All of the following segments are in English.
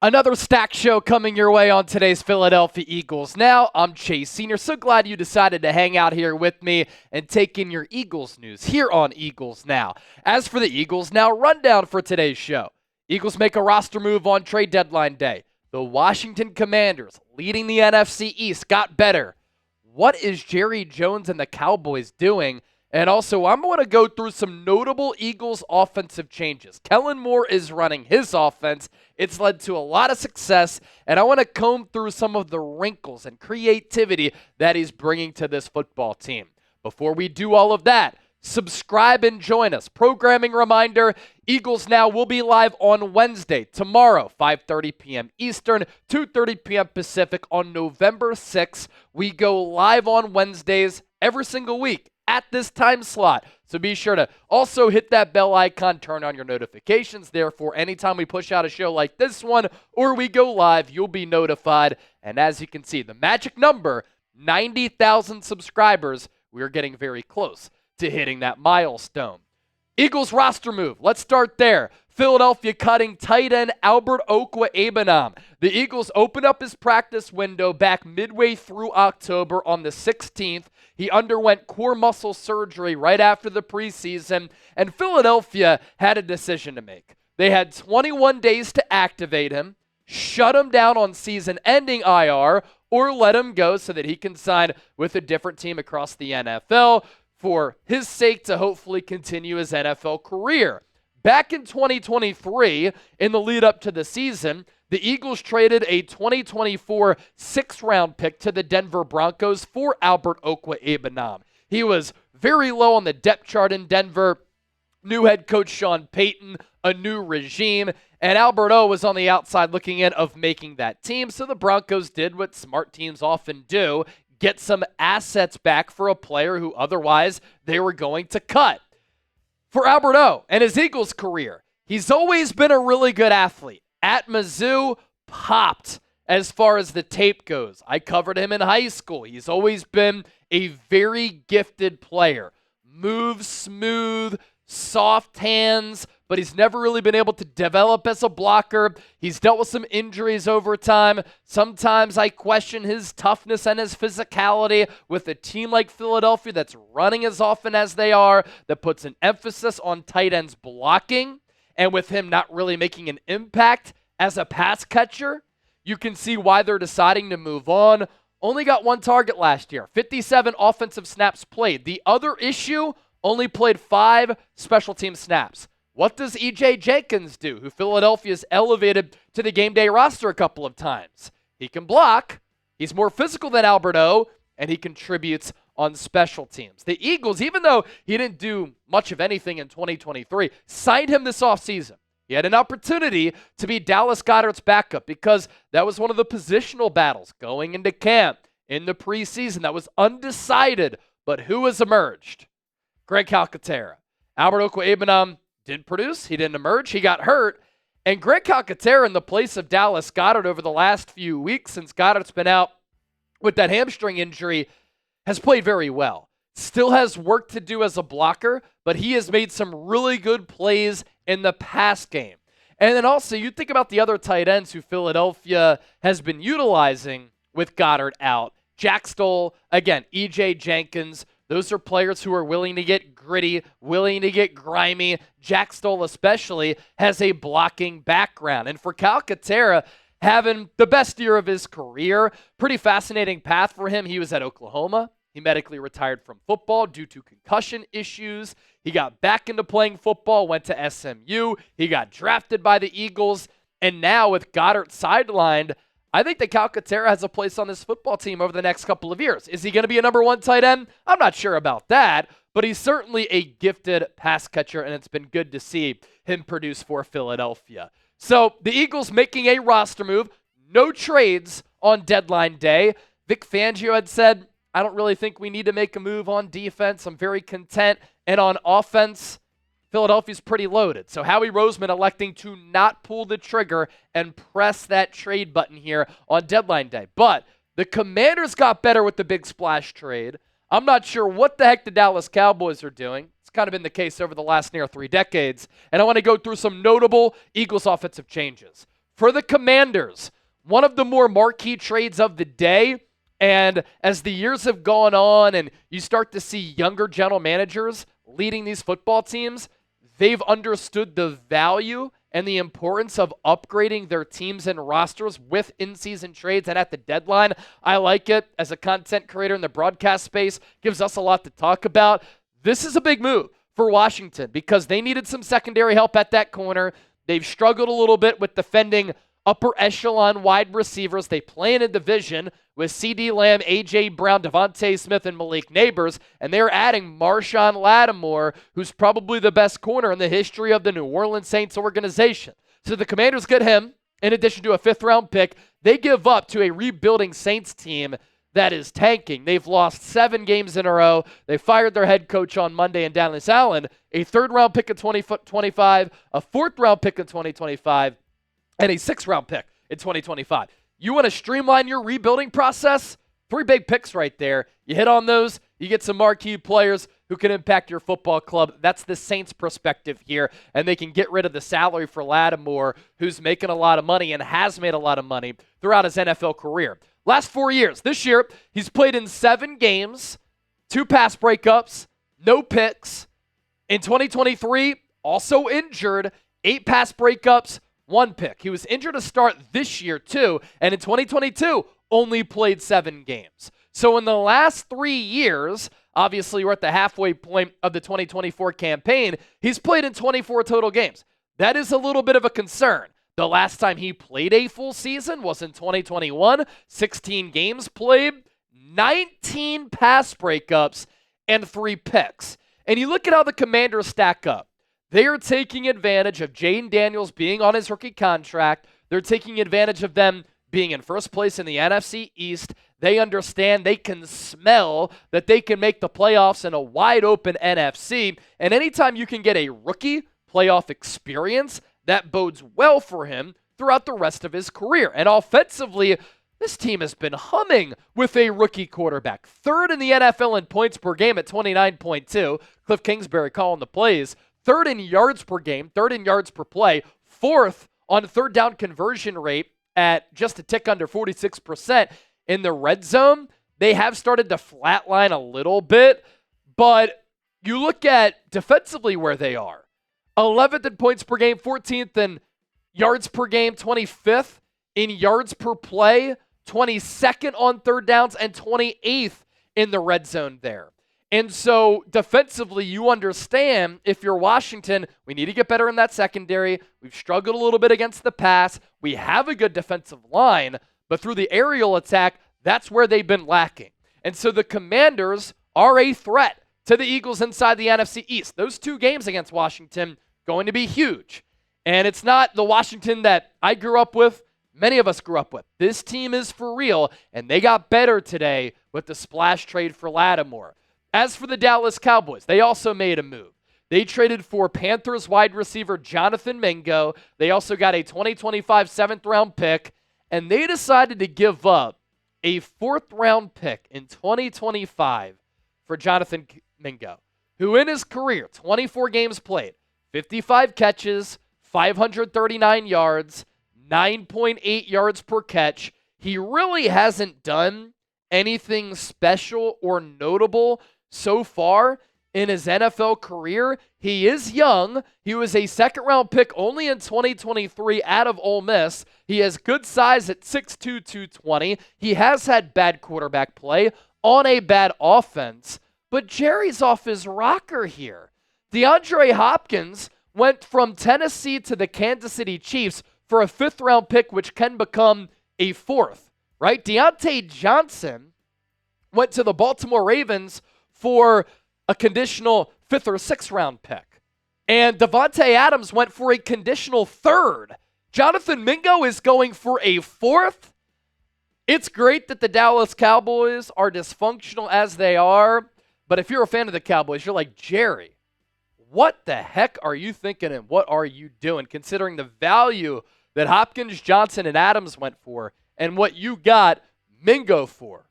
Another stack show coming your way on today's Philadelphia Eagles Now. I'm Chase Sr. So glad you decided to hang out here with me and take in your Eagles news here on Eagles Now. As for the Eagles Now rundown for today's show, Eagles make a roster move on trade deadline day. The Washington Commanders, leading the NFC East, got better. What is Jerry Jones and the Cowboys doing? And also, I'm going to go through some notable Eagles offensive changes. Kellen Moore is running his offense. It's led to a lot of success, and I want to comb through some of the wrinkles and creativity that he's bringing to this football team. Before we do all of that, subscribe and join us. Programming reminder, Eagles Now will be live on Wednesday, tomorrow, 5:30 p.m. Eastern, 2:30 p.m. Pacific on November 6th. We go live on Wednesdays every single week at this time slot. So be sure to also hit that bell icon, turn on your notifications. Therefore, anytime we push out a show like this one or we go live, you'll be notified. And as you can see, the magic number, 90,000 subscribers, we're getting very close to hitting that milestone. Eagles roster move. Let's start there. Philadelphia cutting tight end Albert Okwuegbunam. The Eagles opened up his practice window back midway through October on the 16th. He underwent core muscle surgery right after the preseason, and Philadelphia had a decision to make. They had 21 days to activate him, shut him down on season-ending IR, or let him go so that he can sign with a different team across the NFL for his sake to hopefully continue his NFL career. Back in 2023, in the lead up to the season, the Eagles traded a 2024 sixth-round pick to the Denver Broncos for Albert Okwuegbunam. He was very low on the depth chart in Denver. New head coach Sean Payton, a new regime, and Albert O was on the outside looking in of making that team, so the Broncos did what smart teams often do, get some assets back for a player who otherwise they were going to cut. For Albert O and his Eagles career, he's always been a really good athlete. At Mizzou, popped as far as the tape goes. I covered him in high school. He's always been a very gifted player. Moves smooth, soft hands, but he's never really been able to develop as a blocker. He's dealt with some injuries over time. Sometimes I question his toughness and his physicality with a team like Philadelphia that's running as often as they are, that puts an emphasis on tight ends blocking, and with him not really making an impact as a pass catcher, you can see why they're deciding to move on. Only got one target last year, 57 offensive snaps played. The other issue, only played 5 special team snaps. What does E.J. Jenkins do, who Philadelphia's elevated to the game day roster a couple of times? He can block, he's more physical than Albert O, and he contributes on special teams. The Eagles, even though he didn't do much of anything in 2023, signed him this offseason. He had an opportunity to be Dallas Goedert's backup because that was one of the positional battles going into camp in the preseason that was undecided, but who has emerged? Greg Calcaterra. Albert Okwuegbunam didn't produce. He didn't emerge. He got hurt. And Greg Calcaterra in the place of Dallas Goedert over the last few weeks since Goedert's been out with that hamstring injury has played very well. Still has work to do as a blocker, but he has made some really good plays in the pass game. And then also, you think about the other tight ends who Philadelphia has been utilizing with Goedert out. Jack Stoll, again, E.J. Jenkins. Those are players who are willing to get gritty, willing to get grimy. Jack Stoll especially has a blocking background. And for Calcaterra, having the best year of his career, pretty fascinating path for him. He was at Oklahoma. He medically retired from football due to concussion issues. He got back into playing football, went to SMU. He got drafted by the Eagles. And now with Goedert sidelined, I think that Calcaterra has a place on this football team over the next couple of years. Is he going to be a number 1 tight end? I'm not sure about that, but he's certainly a gifted pass catcher, and it's been good to see him produce for Philadelphia. So the Eagles making a roster move, no trades on deadline day. Vic Fangio had said, I don't really think we need to make a move on defense. I'm very content. And on offense, Philadelphia's pretty loaded. So Howie Roseman electing to not pull the trigger and press that trade button here on deadline day. But the Commanders got better with the big splash trade. I'm not sure what the heck the Dallas Cowboys are doing. It's kind of been the case over the last near 3 decades. And I want to go through some notable Eagles offensive changes. For the Commanders, one of the more marquee trades of the day. And as the years have gone on and you start to see younger general managers leading these football teams, they've understood the value and the importance of upgrading their teams and rosters with in-season trades and at the deadline. I like it as a content creator in the broadcast space. Gives us a lot to talk about. This is a big move for Washington because they needed some secondary help at that corner. They've struggled a little bit with defending upper echelon wide receivers. They play in a division with CeeDee Lamb, A.J. Brown, Devontae Smith, and Malik Neighbors, and they're adding Marshon Lattimore, who's probably the best corner in the history of the New Orleans Saints organization. So the Commanders get him, in addition to a fifth-round pick. They give up to a rebuilding Saints team that is tanking. They've lost 7 games in a row. They fired their head coach on Monday in Dallas Allen, a third-round pick in 2025, a fourth-round pick in 2025, and a 6th-round pick in 2025. You want to streamline your rebuilding process? 3 big picks right there. You hit on those, you get some marquee players who can impact your football club. That's the Saints' perspective here, and they can get rid of the salary for Lattimore, who's making a lot of money and has made a lot of money throughout his NFL career. Last 4 years. This year, he's played in 7 games, 2 pass breakups, no picks. In 2023, also injured, 8 pass breakups, 1 pick. He was injured to start this year, too, and in 2022, only played 7 games. So in the last 3 years, obviously we're at the halfway point of the 2024 campaign, he's played in 24 total games. That is a little bit of a concern. The last time he played a full season was in 2021, 16 games played, 19 pass breakups, and 3 picks. And you look at how the Commanders stack up. They are taking advantage of Jaden Daniels being on his rookie contract. They're taking advantage of them being in first place in the NFC East. They understand, they can smell that they can make the playoffs in a wide-open NFC. And anytime you can get a rookie playoff experience, that bodes well for him throughout the rest of his career. And offensively, this team has been humming with a rookie quarterback. 3rd in the NFL in points per game at 29.2. Cliff Kingsbury calling the plays. 3rd in yards per game, 3rd in yards per play, 4th on third down conversion rate at just a tick under 46%. In the red zone, they have started to flatline a little bit, but you look at defensively where they are. 11th in points per game, 14th in yards per game, 25th in yards per play, 22nd on third downs, and 28th in the red zone there. And so defensively, you understand if you're Washington, we need to get better in that secondary. We've struggled a little bit against the pass. We have a good defensive line, but through the aerial attack, that's where they've been lacking. And so the Commanders are a threat to the Eagles inside the NFC East. Those 2 games against Washington going to be huge. And it's not the Washington that I grew up with, many of us grew up with. This team is for real, and they got better today with the splash trade for Lattimore. As for the Dallas Cowboys, they also made a move. They traded for Panthers wide receiver Jonathan Mingo. They also got a 2025 7th-round pick, and they decided to give up a 4th-round pick in 2025 for Jonathan Mingo, who in his career, 24 games played, 55 catches, 539 yards, 9.8 yards per catch. He really hasn't done anything special or notable so far in his NFL career. He is young. He was a 2nd-round pick only in 2023 out of Ole Miss. He has good size at 6'2", 220. He has had bad quarterback play on a bad offense, but Jerry's off his rocker here. DeAndre Hopkins went from Tennessee to the Kansas City Chiefs for a 5th-round pick, which can become a 4th, right? Deontay Johnson went to the Baltimore Ravens for a conditional 5th or 6th-round pick. And Devontae Adams went for a conditional 3rd. Jonathan Mingo is going for a 4th. It's great that the Dallas Cowboys are dysfunctional as they are, but if you're a fan of the Cowboys, you're like, Jerry, what the heck are you thinking and what are you doing, considering the value that Hopkins, Johnson, and Adams went for and what you got Mingo for?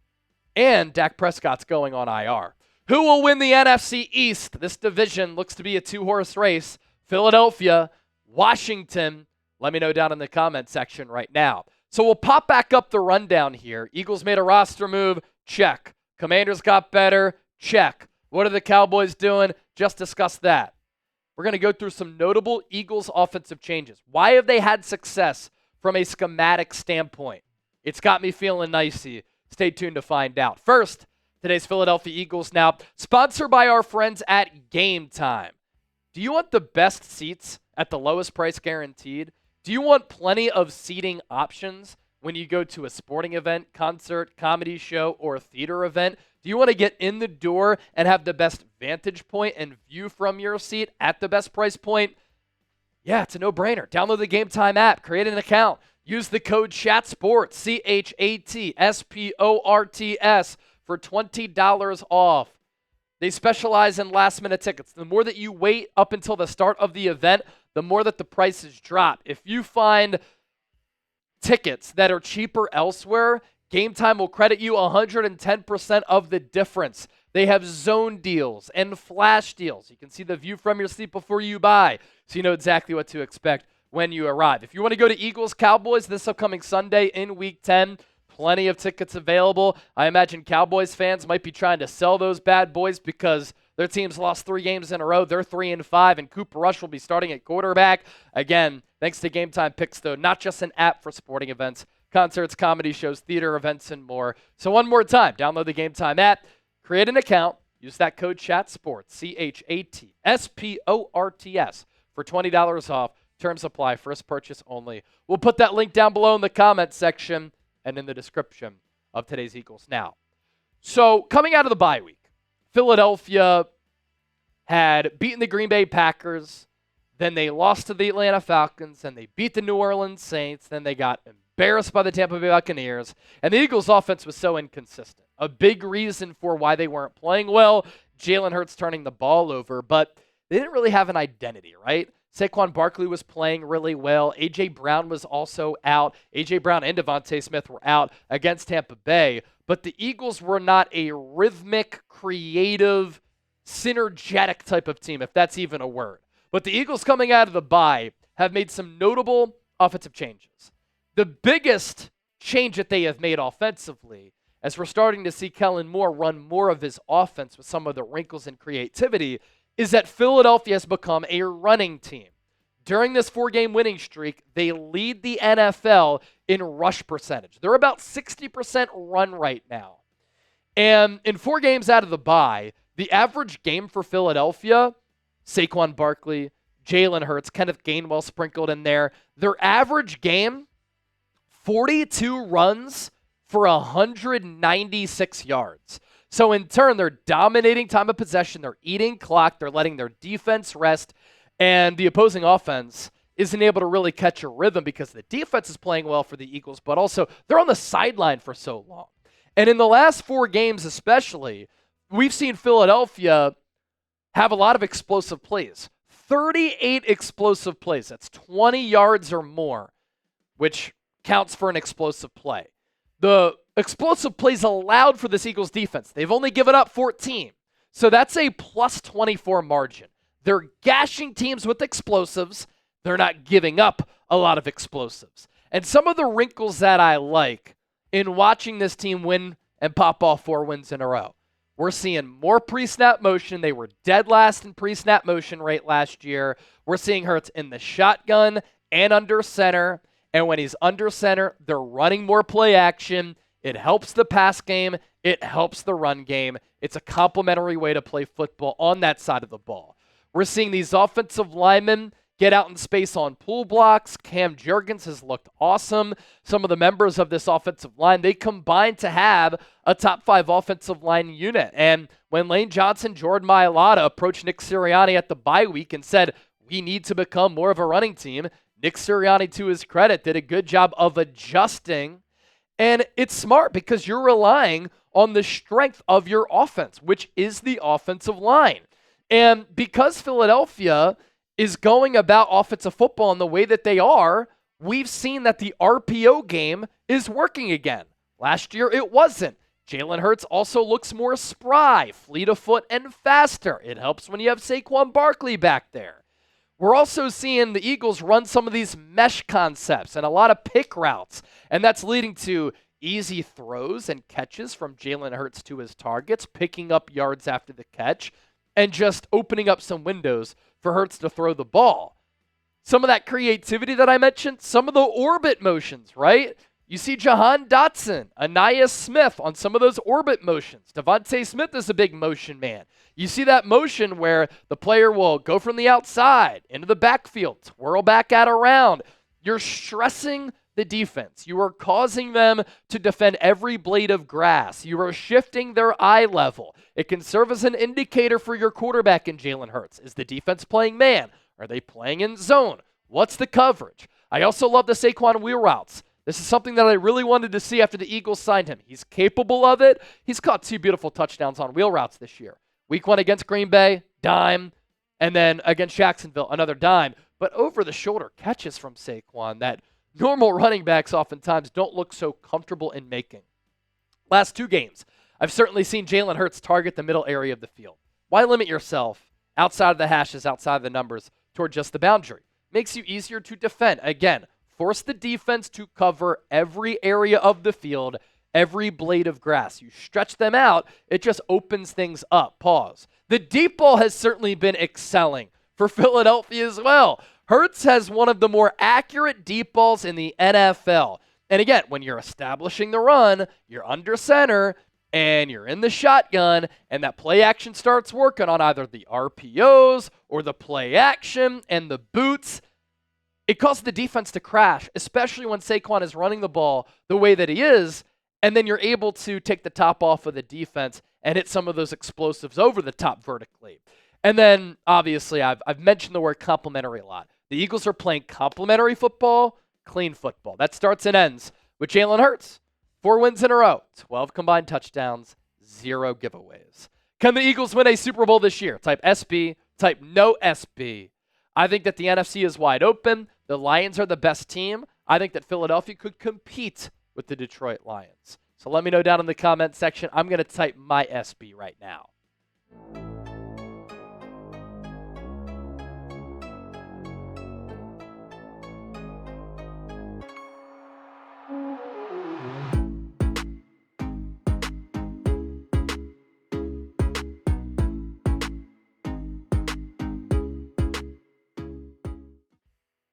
And Dak Prescott's going on IR. Who will win the NFC East? This division looks to be a 2-horse race. Philadelphia, Washington, Let me know down in the comment section right now. So we'll pop back up the rundown here. Eagles made a roster move. Check. Commanders got better. Check. What are the Cowboys doing? Just discussed that. We're going to go through some notable Eagles offensive changes. Why have they had success from a schematic standpoint? It's got me feeling nicey. Stay tuned to find out. First, today's Philadelphia Eagles now, sponsored by our friends at Game Time. Do you want the best seats at the lowest price guaranteed? Do you want plenty of seating options when you go to a sporting event, concert, comedy show, or theater event? Do you want to get in the door and have the best vantage point and view from your seat at the best price point? Yeah, it's a no-brainer. Download the Game Time app, create an account, use the code CHATSPORTS, CHATSPORTS, for $20 off. They specialize in last-minute tickets. The more that you wait up until the start of the event, the more that the prices drop. If you find tickets that are cheaper elsewhere, Game Time will credit you 110% of the difference. They have zone deals and flash deals. You can see the view from your seat before you buy, so you know exactly what to expect when you arrive. If you want to go to Eagles Cowboys this upcoming Sunday in Week 10, plenty of tickets available. I imagine Cowboys fans might be trying to sell those bad boys because their team's lost 3 games in a row. They're 3-5, and Cooper Rush will be starting at quarterback. Again, thanks to Game Time Picks, though, not just an app for sporting events, concerts, comedy shows, theater events, and more. So one more time, download the Game Time app, create an account, use that code CHATSPORTS, CHATSPORTS, for $20 off. Terms apply, first purchase only. We'll put that link down below in the comment section and in the description of today's Eagles Now. So coming out of the bye week, Philadelphia had beaten the Green Bay Packers, then they lost to the Atlanta Falcons, then they beat the New Orleans Saints, then they got embarrassed by the Tampa Bay Buccaneers, and the Eagles' offense was so inconsistent. A big reason for why they weren't playing well, Jalen Hurts turning the ball over, but they didn't really have an identity, right? Saquon Barkley was playing really well. A.J. Brown was also out. A.J. Brown and Devontae Smith were out against Tampa Bay. But the Eagles were not a rhythmic, creative, synergetic type of team, if that's even a word. But the Eagles coming out of the bye have made some notable offensive changes. The biggest change that they have made offensively, as we're starting to see Kellen Moore run more of his offense with some of the wrinkles and creativity, is that Philadelphia has become a running team. During this 4-game winning streak, they lead the NFL in rush percentage. They're about 60% run right now. And in 4 games out of the bye, the average game for Philadelphia, Saquon Barkley, Jalen Hurts, Kenneth Gainwell sprinkled in there, their average game, 42 runs for 196 yards. So in turn, they're dominating time of possession, they're eating clock, they're letting their defense rest, and the opposing offense isn't able to really catch a rhythm because the defense is playing well for the Eagles, but also they're on the sideline for so long. And in the last 4 games especially, we've seen Philadelphia have a lot of explosive plays. 38 explosive plays. That's 20 yards or more, which counts for an explosive play. The explosive plays allowed for this Eagles defense. They've only given up 14. So that's a plus 24 margin. They're gashing teams with explosives. They're not giving up a lot of explosives. And some of the wrinkles that I like in watching this team win and pop off 4 wins in a row. We're seeing more pre-snap motion. They were dead last in pre-snap motion rate last year. We're seeing Hurts in the shotgun and under center. And when he's under center, they're running more play action. It helps the pass game. It helps the run game. It's a complementary way to play football on that side of the ball. We're seeing these offensive linemen get out in space on pull blocks. Cam Jurgens has looked awesome. Some of the members of this offensive line, they combine to have a top 5 offensive line unit. And when Lane Johnson, Jordan Mailata approached Nick Sirianni at the bye week and said, we need to become more of a running team, Nick Sirianni, to his credit, did a good job of adjusting. And it's smart because you're relying on the strength of your offense, which is the offensive line. And because Philadelphia is going about offensive football in the way that they are, we've seen that the RPO game is working again. Last year, it wasn't. Jalen Hurts also looks more spry, fleet of foot, and faster. It helps when you have Saquon Barkley back there. We're also seeing the Eagles run some of these mesh concepts and a lot of pick routes, and that's leading to easy throws and catches from Jalen Hurts to his targets, picking up yards after the catch, and just opening up some windows for Hurts to throw the ball. Some of that creativity that I mentioned, some of the orbit motions, right? You see Jahan Dotson, Anaya Smith on some of those orbit motions. Devontae Smith is a big motion man. You see that motion where the player will go from the outside into the backfield, twirl back out around. You're stressing the defense. You are causing them to defend every blade of grass. You are shifting their eye level. It can serve as an indicator for your quarterback in Jalen Hurts. Is the defense playing man? Are they playing in zone? What's the coverage? I also love the Saquon wheel routes. This is something that I really wanted to see after the Eagles signed him. He's capable of it. He's caught 2 beautiful touchdowns on wheel routes this year. Week 1 against Green Bay, dime. And then against Jacksonville, another dime. But over-the-shoulder catches from Saquon that normal running backs oftentimes don't look so comfortable in making. Last 2 games, I've certainly seen Jalen Hurts target the middle area of the field. Why limit yourself outside of the hashes, outside of the numbers, toward just the boundary? Makes you easier to defend. Again, force the defense to cover every area of the field, every blade of grass. You stretch them out, it just opens things up. Pause. The deep ball has certainly been excelling for Philadelphia as well. Hurts has one of the more accurate deep balls in the NFL. And again, when you're establishing the run, you're under center, and you're in the shotgun, and that play action starts working on either the RPOs or the play action and the boots, it causes the defense to crash, especially when Saquon is running the ball the way that he is, and then you're able to take the top off of the defense and hit some of those explosives over the top vertically. And then, obviously, I've mentioned the word complementary a lot. The Eagles are playing complementary football, clean football. That starts and ends with Jalen Hurts. 4 wins in a row, 12 combined touchdowns, 0 giveaways. Can the Eagles win a Super Bowl this year? Type SB, type no SB. I think that the NFC is wide open. The Lions are the best team. I think that Philadelphia could compete with the Detroit Lions. So let me know down in the comment section. I'm going to type my SB right now.